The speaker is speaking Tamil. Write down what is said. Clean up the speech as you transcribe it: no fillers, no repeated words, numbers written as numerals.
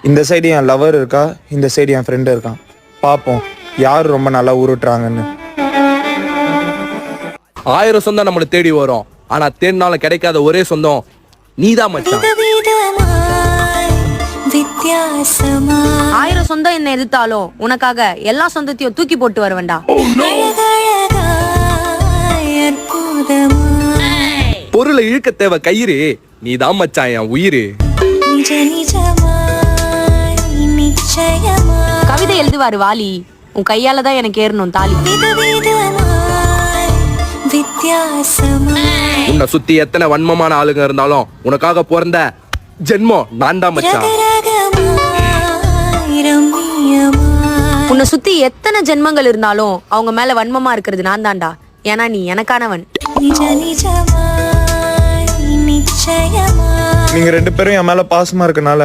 இந்த சைடு என் லவர் இருக்கா, இந்த சைடு என் ஃப்ரெண்டு இருக்கான். பார்ப்போம் யார் ரொம்ப நல்லா உருட்டுறாங்கன்னு. 1000 சொந்தம் நம்மளை தேடி வரும், ஆனா தேடினாலும் கிடைக்காத ஒரே சொந்தம் நீதான் மச்சான். 1000 சொந்தம் என்ன எதிர்த்தாலும் உனக்காக எல்லா சொந்தத்தையும் தூக்கி போட்டு வருவேன்டா. பொருளை இழுக்க தேவை கயிறு, நீதான் மச்சான் என் உயிரு. கவிதை எழுதுவாரு வாலி, உன் கையால தான் எனக்கு ஏறணும் தாலி. உன்னை சுத்தி எத்தனை வன்மமான ஆளுங்க இருந்தாலும் உனக்காக பிறந்த ஜென்மம் நான் தான் மச்சான். உன்னை சுத்தி எத்தனை ஜென்மங்கள் இருந்தாலும் அவங்க மேல வன்மமா இருக்கிறது நான் தான்டா. ஏன்னா நீ எனக்கானவன். நீங்க 2 பேரும் என் மேல பாசமா இருக்கனால